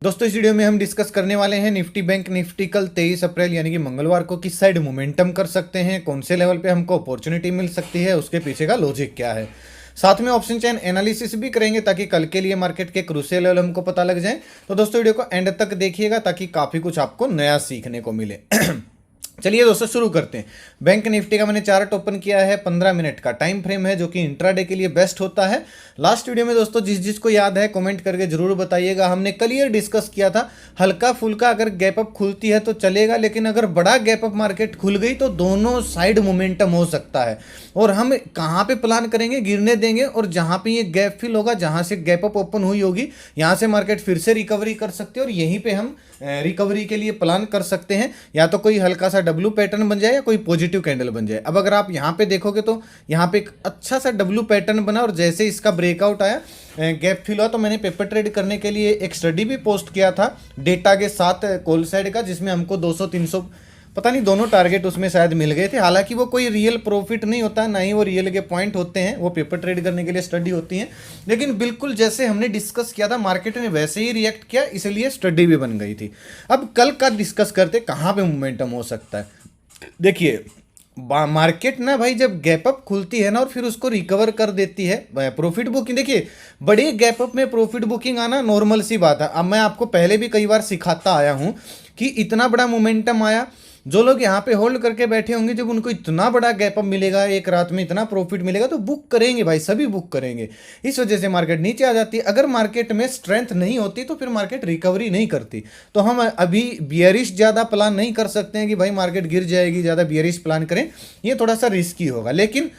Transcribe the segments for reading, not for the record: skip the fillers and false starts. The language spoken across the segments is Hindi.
दोस्तों इस वीडियो में हम डिस्कस करने वाले हैं निफ्टी बैंक निफ्टी कल 23 अप्रैल यानी कि मंगलवार को किस साइड मोमेंटम कर सकते हैं, कौन से लेवल पे हमको अपॉर्चुनिटी मिल सकती है, उसके पीछे का लॉजिक क्या है। साथ में ऑप्शन चेन एनालिसिस भी करेंगे ताकि कल के लिए मार्केट के क्रूशियल लेवल हमको पता लग जाए। तो दोस्तों वीडियो को एंड तक देखिएगा ताकि काफ़ी कुछ आपको नया सीखने को मिले। चलिए दोस्तों शुरू करते हैं। बैंक निफ्टी का मैंने चार्ट ओपन किया है, 15 मिनट का टाइम फ्रेम है जो कि इंट्राडे के लिए बेस्ट होता है। लास्ट वीडियो में दोस्तों जिसको याद है कमेंट करके जरूर बताइएगा। हमने क्लियर डिस्कस किया था हल्का फुल्का अगर गैप अप खुलती है तो चलेगा, लेकिन अगर बड़ा गैप अप मार्केट खुल गई तो दोनों साइड मोमेंटम हो सकता है। और हम कहाँ पे प्लान करेंगे, गिरने देंगे और जहाँ पे ये गैप फिल होगा, जहाँ से गैप अप ओपन हुई होगी, यहाँ से मार्केट फिर से रिकवरी कर सकते हैं और यहीं पे हम रिकवरी के लिए प्लान कर सकते हैं। या तो कोई हल्का सा डब्ल्यू पैटर्न बन जाए या कोई पॉजिटिव कैंडल बन जाए। अब अगर आप यहाँ पे देखोगे तो यहाँ पे एक अच्छा सा डब्ल्यू पैटर्न बना और जैसे इसका ब्रेकआउट आया, गैप फिल हुआ, तो मैंने पेपर ट्रेड करने के लिए एक स्टडी भी पोस्ट किया था डेटा के साथ कॉल साइड का, जिसमें हमको 200-300 पता नहीं दोनों टारगेट उसमें शायद मिल गए थे। हालांकि वो कोई रियल प्रॉफिट नहीं होता, ना ही वो रियल के पॉइंट होते हैं, वो पेपर ट्रेड करने के लिए स्टडी होती हैं। लेकिन बिल्कुल जैसे हमने डिस्कस किया था मार्केट ने वैसे ही रिएक्ट किया, इसलिए स्टडी भी बन गई थी। अब कल का डिस्कस करते कहाँ पे मोमेंटम हो सकता है। देखिए मार्केट ना भाई जब गैप अप खुलती है ना और फिर उसको रिकवर कर देती है, प्रॉफिट बुकिंग, देखिए बड़े गैप अप में प्रॉफिट बुकिंग आना नॉर्मल सी बात है। अब मैं आपको पहले भी कई बार सिखाता आया हूं कि इतना बड़ा मोमेंटम आया, जो लोग यहाँ पे होल्ड करके बैठे होंगे, जब उनको इतना बड़ा गैप अप मिलेगा, एक रात में इतना प्रॉफिट मिलेगा, तो बुक करेंगे भाई, सभी बुक करेंगे। इस वजह से मार्केट नीचे आ जाती है। अगर मार्केट में स्ट्रेंथ नहीं होती तो फिर मार्केट रिकवरी नहीं करती। तो हम अभी बियरिश ज़्यादा प्लान नहीं कर सकते हैं कि भाई मार्केट गिर जाएगी, ज़्यादा बियरिश प्लान करें, ये थोड़ा सा रिस्की होगा। लेकिन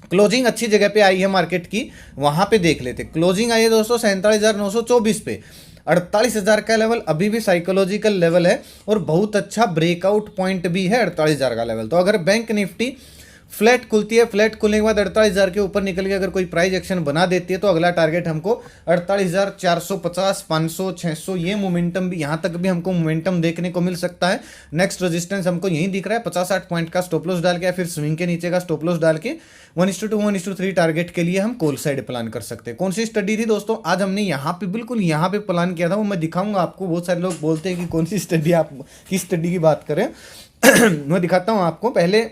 क्लोजिंग अच्छी जगह पे आई है मार्केट की, वहां पे देख लेते। क्लोजिंग आई है दोस्तों 47,924 पे। 48,000 का लेवल अभी भी साइकोलॉजिकल लेवल है और बहुत अच्छा ब्रेकआउट पॉइंट भी है 48,000 का लेवल। तो अगर बैंक निफ्टी फ्लैट खुलती है, फ्लैट खुलने के बाद 48,000 के ऊपर निकल के अगर कोई प्राइस एक्शन बना देती है तो अगला टारगेट हमको 48,450, 500, 600, ये मोमेंटम भी, यहाँ तक भी हमको मोमेंटम देखने को मिल सकता है। नेक्स्ट रेजिस्टेंस हमको यहीं दिख रहा है, 50-60 पॉइंट का स्टॉप लॉस डाल के या फिर स्विंग के नीचे का स्टॉप लॉस डाल के 1:2, 1:3 टारगेट के लिए हम कॉल साइड प्लान कर सकते हैं। कौन सी स्टडी थी दोस्तों, आज हमने यहाँ पे बिल्कुल यहाँ पे प्लान किया था, वो मैं दिखाऊंगा आपको। बहुत सारे लोग बोलते हैं कि कौन सी स्टडी, आप किस स्टडी की बात करें। मैं दिखाता हूँ आपको। पहले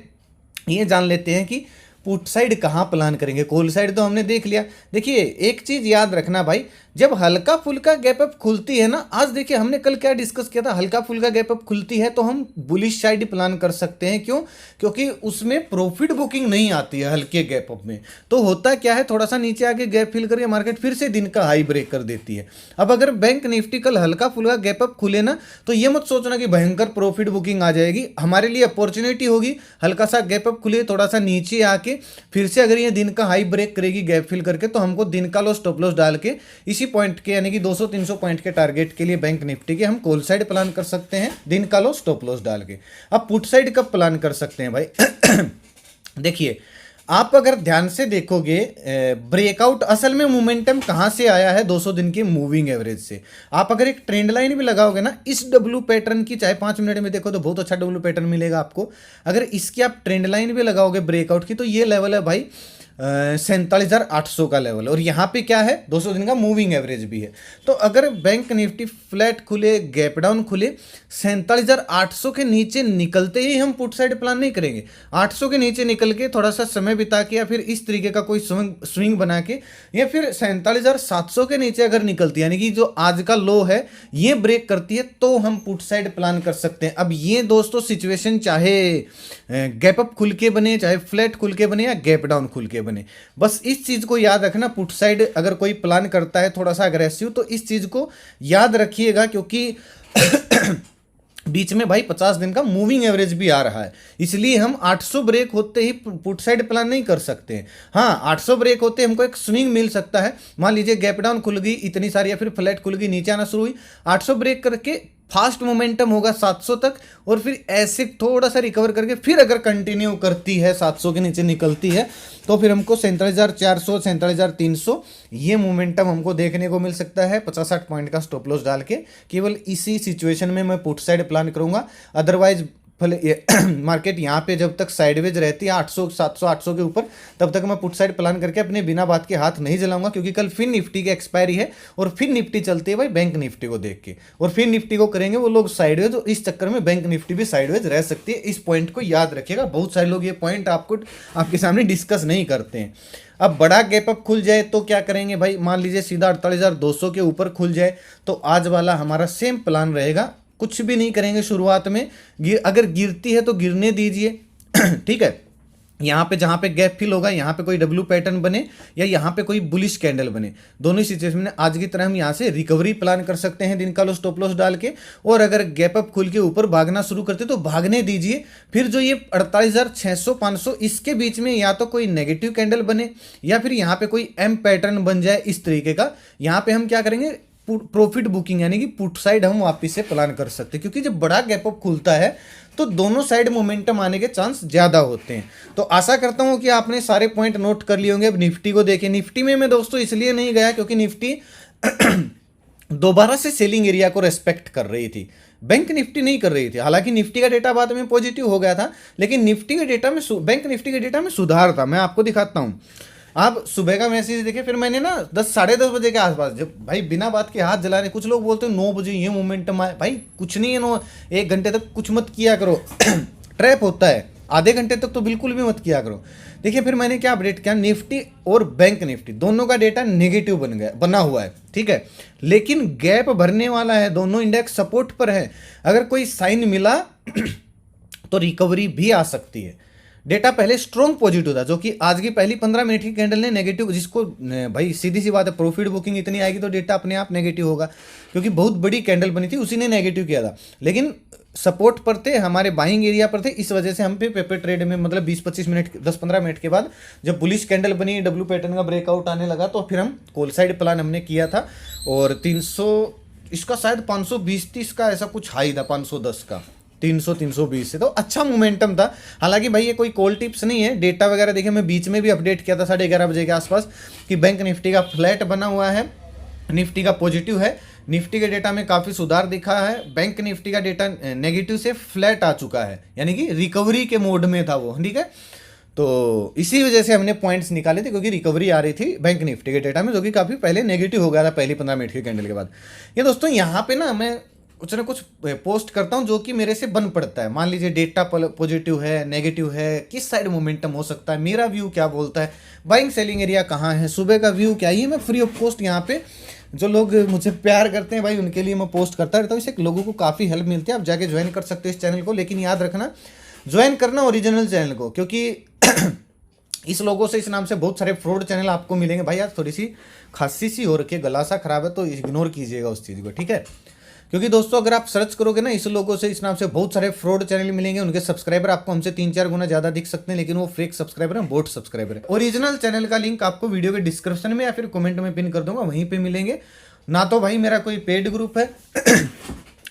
ये जान लेते हैं कि पुट साइड कहाँ प्लान करेंगे। कॉल साइड तो हमने देख लिया। देखिए एक चीज याद रखना भाई, जब हल्का फुल्का गैप अप खुलती है ना, आज देखिए हमने कल क्या डिस्कस किया था, हल्का फुल्का गैप अप खुलती है तो हम बुलिश साइड प्लान कर सकते हैं। क्यों? क्योंकि उसमें प्रॉफिट बुकिंग नहीं आती है हल्के गैप अप में। तो होता क्या है, थोड़ा सा नीचे आके गैप फिल करके मार्केट फिर से दिन का हाई ब्रेक कर देती है। अब अगर बैंक निफ्टी कल हल्का फुल्का गैप अप खुले ना, तो ये मत सोचना कि भयंकर प्रॉफिट बुकिंग आ जाएगी। हमारे लिए अपॉर्चुनिटी होगी, हल्का सा गैप अप खुले, थोड़ा सा नीचे आके फिर से अगर ये दिन का हाई ब्रेक करेगी गैप फिल करके, तो हमको दिन का लो स्टॉप लॉस डाल के इसी पॉइंट के यानी कि 200-300 पॉइंट के टारगेट के लिए बैंक निफ्टी के हम कॉल साइड प्लान कर सकते हैं, दिन का लो स्टॉप लॉस डाल के। अब पुट साइड कब प्लान कर सकते हैं भाई? देखिए आप अगर ध्यान से देखोगे, ब्रेकआउट असल में मोमेंटम कहां से आया है, 200 दिन की मूविंग एवरेज से। आप अगर एक ट्रेंड लाइन भी लगाओगे ना इस डब्ल्यू पैटर्न की, चाहे 5 मिनट में देखो तो बहुत अच्छा डब्ल्यू पैटर्न मिलेगा आपको। अगर इसकी आप ट्रेंड लाइन भी लगाओगे ब्रेकआउट की, तो ये लेवल है भाई 47,800 का लेवल, और यहाँ पे क्या है 200 दिन का मूविंग एवरेज भी है। तो अगर बैंक निफ्टी फ्लैट खुले, गैप डाउन खुले, 47,800 के नीचे निकलते ही हम पुट साइड प्लान नहीं करेंगे। 800 के नीचे निकल के थोड़ा सा समय बिता के या फिर इस तरीके का कोई स्विंग बना के, या फिर 47,700 के नीचे अगर निकलती है यानी कि जो आज का लो है ये ब्रेक करती है, तो हम पुट साइड प्लान कर सकते हैं। अब ये दोस्तों सिचुएशन चाहे गैप अप खुल के बने, चाहे फ्लैट खुल के बने या गैप डाउन खुल के बने, बस इस चीज को याद रखना। पुट साइड अगर कोई प्लान करता है थोड़ा सा अग्रेसिव, तो इस चीज को याद रखिएगा, क्योंकि बीच में भाई 50 दिन का मूविंग एवरेज भी आ रहा है, इसलिए हम 800 ब्रेक होते ही पुट साइड प्लान नहीं कर सकते। हाँ 800 ब्रेक होते हमको एक स्विंग मिल सकता है। मान लीजिए गैप डाउन खुल गई इतनी सारी, या फिर फ्लैट खुल गई, नीचे आना शुरू हुई, 800 ब्रेक करके फास्ट मोमेंटम होगा 700 तक, और फिर ऐसे थोड़ा सा रिकवर करके फिर अगर कंटिन्यू करती है 700 के नीचे निकलती है, तो फिर हमको 47,400, 47,300 ये मोमेंटम हमको देखने को मिल सकता है 50-60 पॉइंट का स्टॉप लॉस डाल के। केवल इसी सिचुएशन में मैं पुट साइड प्लान करूंगा। अदरवाइज मार्केट यहाँ पे जब तक साइडवेज रहती है 800 700 800 के ऊपर, तब तक मैं पुट साइड प्लान करके अपने बिना बात के हाथ नहीं जलाऊंगा, क्योंकि कल फिर निफ्टी की एक्सपायरी है और फिर निफ्टी चलती है भाई बैंक निफ्टी को देख के, और फिर निफ्टी को करेंगे वो लोग साइडवेज, तो इस चक्कर में बैंक निफ्टी भी साइडवेज रह सकती है। इस पॉइंट को याद रखिएगा, बहुत सारे लोग ये पॉइंट आपके सामने डिस्कस नहीं करते हैं। अब बड़ा गैप अप खुल जाए तो क्या करेंगे भाई, मान लीजिए सीधा 48,200 के ऊपर खुल जाए तो आज वाला हमारा सेम प्लान रहेगा, कुछ भी नहीं करेंगे शुरुआत में, अगर गिरती है तो गिरने दीजिए ठीक है। यहाँ पे जहाँ पे गैप फिल होगा, यहाँ पे कोई डब्ल्यू पैटर्न बने या यहाँ पे कोई बुलिश कैंडल बने, दोनों सिचुएशन में आज की तरह हम यहाँ से रिकवरी प्लान कर सकते हैं दिन का लो स्टॉप लॉस डाल के, और अगर गैप अप खुल के ऊपर भागना शुरू करते तो भागने दीजिए। फिर जो ये 48,600 500 इसके बीच में या तो कोई नेगेटिव कैंडल बने या फिर यहाँ पे कोई एम पैटर्न बन जाए इस तरीके का, यहाँ पे हम क्या करेंगे, प्रॉफिट बुकिंग यानी कि पुट साइड हम वापस से प्लान कर सकते हैं, क्योंकि जब बड़ा गैप अप खुलता है तो दोनों साइड मोमेंटम आने के चांस ज़्यादा होते हैं। तो आशा करता हूं कि आपने सारे पॉइंट नोट कर लिए होंगे। अब निफ्टी को देखें, निफ्टी में मैं दोस्तों इसलिए नहीं गया क्योंकि निफ्टी दोबारा से सेलिंग एरिया को रेस्पेक्ट कर रही थी, बैंक निफ्टी नहीं कर रही थी। हालांकि निफ्टी का डेटा बाद में पॉजिटिव हो गया था, लेकिन निफ्टी के डेटा में बैंक निफ्टी के डेटा में सुधार था। मैं आपको दिखाता हूँ, आप सुबह का मैसेज देखे, फिर मैंने ना 10 साढ़े 10 बजे के आसपास, जब भाई बिना बात के हाथ जला रहे, कुछ लोग बोलते हैं 9 बजे ये मोमेंटम आए, भाई कुछ नहीं है, 1 घंटे तक कुछ मत किया करो ट्रैप होता है, आधे घंटे तक तो बिल्कुल भी मत किया करो। देखिए फिर मैंने क्या अपडेट किया, निफ्टी और बैंक निफ्टी दोनों का डेटा नेगेटिव बना हुआ है, ठीक है, लेकिन गैप भरने वाला है, दोनों इंडेक्स सपोर्ट पर है। अगर कोई साइन मिला तो रिकवरी भी आ सकती है। डेटा पहले स्ट्रॉन्ग पॉजिटिव था, जो कि आज की पहली 15 मिनट की कैंडल ने नेगेटिव, जिसको भाई सीधी सी बात है, प्रॉफिट बुकिंग इतनी आएगी तो डेटा अपने आप नेगेटिव होगा, क्योंकि बहुत बड़ी कैंडल बनी थी, उसी ने नेगेटिव किया था। लेकिन सपोर्ट पर थे, हमारे बाइंग एरिया पर थे, इस वजह से हम पे पेपर ट्रेड में मतलब 20-25 मिनट 10-15 मिनट के बाद जब बुलिश कैंडल बनी, डब्ल्यू पैटर्न का ब्रेकआउट आने लगा, तो फिर हम कॉल साइड प्लान हमने किया था, और 300 इसका शायद 520-30 का ऐसा कुछ हाई था, 510 का 300-320 से, तो अच्छा मोमेंटम था। हालांकि भाई ये कोई कॉल टिप्स नहीं है, डेटा वगैरह देखिए, मैं बीच में भी अपडेट किया था 11:30 बजे के आसपास कि बैंक निफ्टी का फ्लैट बना हुआ है, निफ्टी का पॉजिटिव है, निफ्टी के डेटा में काफ़ी सुधार दिखा है, बैंक निफ्टी का डेटा नेगेटिव से फ्लैट आ चुका है, यानी कि रिकवरी के मोड में था वो, ठीक है। तो इसी वजह से हमने पॉइंट्स निकाले थे, क्योंकि रिकवरी आ रही थी बैंक निफ्टी के डेटा में, जो कि काफ़ी पहले नेगेटिव हो गया था पहली 15 मिनट की कैंडल के बाद। ये दोस्तों यहाँ पे ना मैं कुछ ना कुछ पोस्ट करता हूँ जो कि मेरे से बन पड़ता है, मान लीजिए डेटा पॉजिटिव है, नेगेटिव है, किस साइड मोमेंटम हो सकता है, मेरा व्यू क्या बोलता है, बाइंग सेलिंग एरिया कहाँ है, सुबह का व्यू क्या है, ये मैं फ्री ऑफ कॉस्ट यहाँ पे जो लोग मुझे प्यार करते हैं भाई उनके लिए मैं पोस्ट करता रहता हूँ। इससे लोगों को काफ़ी हेल्प मिलती है, आप जाके ज्वाइन कर सकते हैं इस चैनल को, लेकिन याद रखना ज्वाइन करना ओरिजिनल चैनल को, क्योंकि इस लोगों से, इस नाम से बहुत सारे फ्रॉड चैनल आपको मिलेंगे। भाई यार थोड़ी सी खांसी सी हो रखी है, गला सा खराब है, तो इग्नोर कीजिएगा उस चीज़ को, ठीक है। क्योंकि दोस्तों अगर आप सर्च करोगे ना, इस लोगों से, इस नाम से बहुत सारे फ्रॉड चैनल मिलेंगे, उनके सब्सक्राइबर आपको हमसे 3-4 गुना ज़्यादा दिख सकते हैं, लेकिन वो फेक सब्सक्राइबर हैं, बोट सब्सक्राइबर है। ओरिजिनल चैनल का लिंक आपको वीडियो के डिस्क्रिप्शन में या फिर कमेंट में पिन कर दूंगा, वहीं पे मिलेंगे। ना तो भाई मेरा कोई पेड ग्रुप है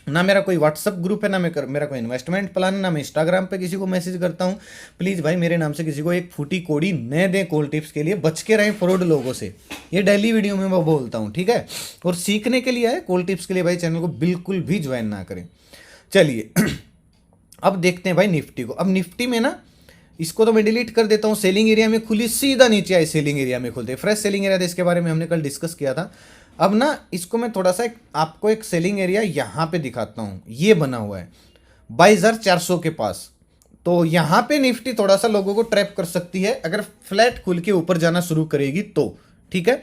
ना मेरा कोई व्हाट्सअप ग्रुप है, ना मेरा कोई इन्वेस्टमेंट प्लान, ना मैं इंस्टाग्राम पे किसी को मैसेज करता हूँ। प्लीज़ भाई मेरे नाम से किसी को एक फूटी कोड़ी न दें, कॉल टिप्स के लिए बच के रहें फ्रॉड लोगों से, ये डेली वीडियो में मैं बोलता हूँ, ठीक है। और सीखने के लिए है, कॉल टिप्स के लिए भाई चैनल को बिल्कुल भी ज्वाइन ना करें। चलिए अब देखते हैं भाई निफ्टी को। अब निफ्टी में ना, इसको तो मैं डिलीट कर देता हूँ, सेलिंग एरिया में खुली, सीधा नीचे आई, सेलिंग एरिया में खुलते, फ्रेश सेलिंग एरिया था, इसके बारे में हमने कल डिस्कस किया था। अब ना इसको मैं थोड़ा सा आपको एक सेलिंग एरिया यहाँ पे दिखाता हूँ, ये बना हुआ है 22,400 के पास। तो यहाँ पे निफ्टी थोड़ा सा लोगों को ट्रैप कर सकती है अगर फ्लैट खुल के ऊपर जाना शुरू करेगी तो, ठीक है।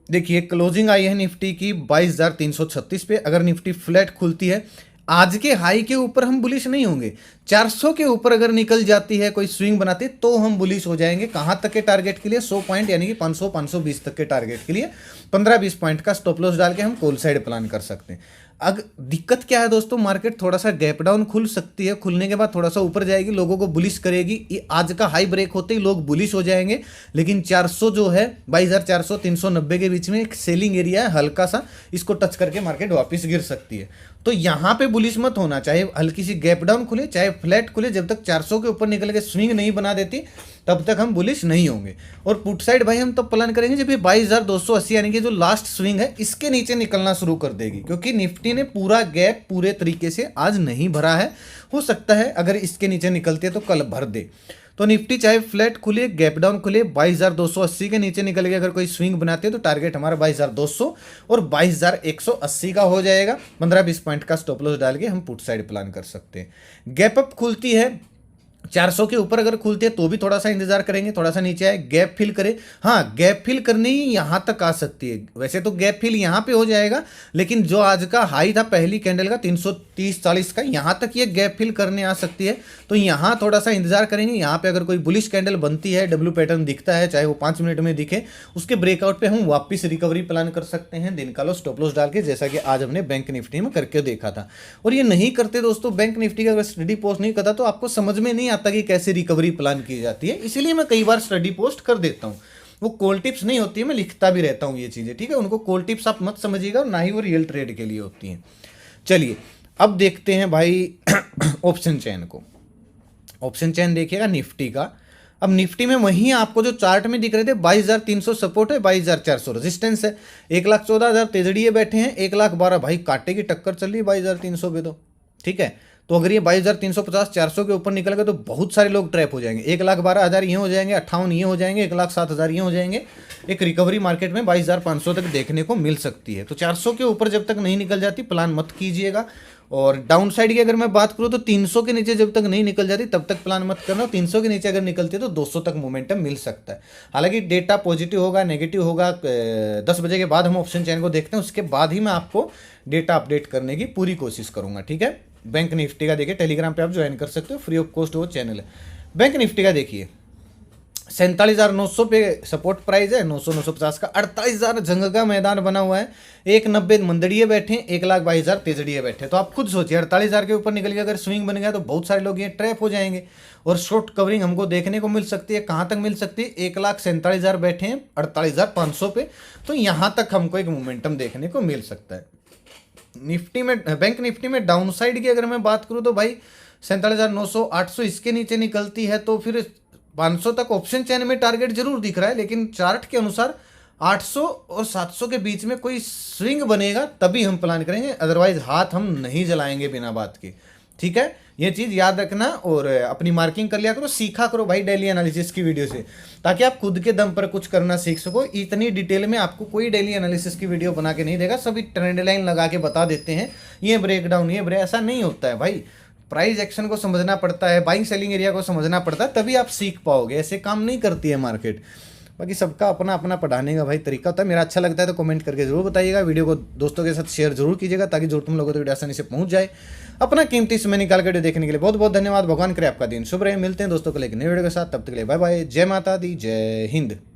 देखिए क्लोजिंग आई है निफ्टी की 22,336 पे, अगर निफ्टी फ्लैट खुलती है, आज के हाई के ऊपर हम बुलिश नहीं होंगे, 400 के ऊपर अगर निकल जाती है, कोई स्विंग बनाती है, तो हम बुलिश हो जाएंगे। कहाँ तक के टारगेट के लिए? 100 पॉइंट यानी कि 500-520 तक के टारगेट के लिए 15-20 पॉइंट का स्टॉप लॉस डाल के हम कॉल साइड प्लान कर सकते हैं। अब दिक्कत क्या है दोस्तों, मार्केट थोड़ा सा गैप डाउन खुल सकती है, खुलने के बाद थोड़ा सा ऊपर जाएगी, लोगों को बुलिश करेगी, ये आज का हाई ब्रेक होते ही लोग बुलिश हो जाएंगे। लेकिन 400 जो है 22,400 390 के बीच में एक सेलिंग एरिया है हल्का सा, इसको टच करके मार्केट वापस गिर सकती है। तो यहाँ पे बुलिश मत होना, चाहे हल्की सी गैप डाउन खुले चाहे फ्लैट खुले, जब तक 400 के ऊपर निकल के स्विंग नहीं बना देती तब तक हम बुलिश नहीं होंगे। और पुट साइड भाई हम तब प्लान करेंगे जब ये 22,280 यानी कि जो लास्ट स्विंग है इसके नीचे निकलना शुरू कर देगी, क्योंकि निफ्टी ने पूरा गैप पूरे तरीके से आज नहीं भरा है। हो सकता है अगर इसके नीचे निकलती है तो कल भर दे। तो निफ्टी चाहे फ्लैट खुले गैप डाउन खुले 22,280 के नीचे निकल के अगर कोई स्विंग बनाते हैं तो टारगेट हमारा 22,200 और 22,180 का हो जाएगा। 15-20 पॉइंट का स्टॉप लॉस डाल के हम पुट साइड प्लान कर सकते हैं। गैप अप खुलती है 400 के ऊपर अगर खुलती है तो भी थोड़ा सा इंतजार करेंगे, थोड़ा सा नीचे आए गैप फिल करे। हाँ, गैप फिल करनी ही यहाँ तक आ सकती है। वैसे तो गैप फिल यहाँ पे हो जाएगा, लेकिन जो आज का हाई था पहली कैंडल का 330-40 का, यहाँ तक ये गैप फिल करने आ सकती है। तो यहाँ थोड़ा सा इंतजार करेंगे। यहाँ पे अगर कोई बुलिश कैंडल बनती है, डब्ल्यू पैटर्न दिखता है, चाहे वो 5 मिनट में दिखे, उसके ब्रेकआउट पे हम वापस रिकवरी प्लान कर सकते हैं दिन का लो स्टॉप लॉस डाल के, जैसा कि आज हमने बैंक निफ्टी में करके देखा था। और ये नहीं करते दोस्तों, बैंक निफ्टी का अगर स्टडी पोस्ट नहीं करता तो आपको समझ में नहीं आता कि कैसे रिकवरी प्लान की जाती है। इसीलिए मैं कई बार स्टडी पोस्ट कर देता हूँ। वो कॉल टिप्स नहीं होती है, मैं लिखता भी रहता हूँ ये चीज़ें, ठीक है। उनको कॉल टिप्स आप मत समझिएगा, और ना ही वो रियल ट्रेड के लिए होती हैं। चलिए अब देखते हैं भाई ऑप्शन चेन को। ऑप्शन चेन देखिएगा निफ्टी का। अब निफ्टी में वहीं आपको जो चार्ट में दिख रहे थे 22,300 सपोर्ट है, 22,400 रेजिस्टेंस है, 1,14,000 तेजड़िए बैठे हैं, 1,12,000 भाई कांटे की टक्कर चल रही है 22,300 पे तो, ठीक है। तो अगर ये 22,350 400 के ऊपर निकल गए तो बहुत सारे लोग ट्रैप हो जाएंगे। 1,12,000 ये हो जाएंगे, 58 ये हो जाएंगे, 1,07,000 ये हो जाएंगे। एक रिकवरी मार्केट में 22,500 तक देखने को मिल सकती है। तो 400 के ऊपर जब तक नहीं निकल जाती प्लान मत कीजिएगा। और डाउन साइड की अगर मैं बात करूँ तो 300 के नीचे जब तक नहीं निकल जाती तब तक प्लान मत करना। 300 के नीचे अगर निकलती है तो 200 तक मोमेंटम मिल सकता है। हालांकि डेटा पॉजिटिव होगा नेगेटिव होगा, 10 बजे के बाद हम ऑप्शन चेन को देखते हैं, उसके बाद ही मैं आपको डेटा अपडेट करने की पूरी कोशिश करूंगा, ठीक है। बैंक निफ्टी का देखिए, टेलीग्राम पे आप ज्वाइन कर सकते हो, फ्री ऑफ कॉस्ट वो चैनल है। बैंक निफ्टी का देखिए 47,900 पे सपोर्ट प्राइस है, 900-950 का। 48,000 जंग का मैदान बना हुआ है, 1,90 मंदड़िए बैठे हैं, 1,22,000 तेजड़िए बैठे। तो आप खुद सोचिए 48,000 के ऊपर निकल गया अगर स्विंग बन गया तो बहुत सारे लोग ये ट्रैप हो जाएंगे और शॉर्ट कवरिंग हमको देखने को मिल सकती है। कहाँ तक मिल सकती है? 1,47,000 बैठे हैं 48,500 पे, तो यहाँ तक हमको एक मोमेंटम देखने को मिल सकता है। निफ्टी में, बैंक निफ्टी में डाउन साइड की अगर मैं बात करूँ तो भाई 47,900 800 इसके नीचे निकलती है तो फिर 500 तक ऑप्शन चेन में टारगेट जरूर दिख रहा है, लेकिन चार्ट के अनुसार 800 और 700 के बीच में कोई स्विंग बनेगा तभी हम प्लान करेंगे, अदरवाइज हाथ हम नहीं जलाएंगे बिना बात के, ठीक है। ये चीज़ याद रखना और अपनी मार्किंग कर लिया करो, सीखा करो भाई डेली एनालिसिस की वीडियो से, ताकि आप खुद के दम पर कुछ करना सीख सको। इतनी डिटेल में आपको कोई डेली एनालिसिस की वीडियो बना के नहीं देगा, सभी ट्रेंड लाइन लगा के बता देते हैं, ये ब्रेकडाउन ये ब्रेक, ऐसा नहीं होता है भाई। प्राइस एक्शन को समझना पड़ता है, बाइंग सेलिंग एरिया को समझना पड़ता है, तभी आप सीख पाओगे। ऐसे काम नहीं करती है मार्केट। बाकी सबका अपना अपना पढ़ाने का भाई तरीका होता है। मेरा अच्छा लगता है तो कमेंट करके जरूर बताइएगा, वीडियो को दोस्तों के साथ शेयर जरूर कीजिएगा ताकि जो तुम लोगों तक वीडियो आसानी से पहुंच जाए। अपना कीमती समय निकाल कर वीडियो देखने के लिए बहुत बहुत धन्यवाद। भगवान करे आपका दिन शुभ रहे। मिलते हैं दोस्तों को लेकर नए वीडियो के साथ, तब तक के लिए बाय बाय। जय माता दी, जय हिंद।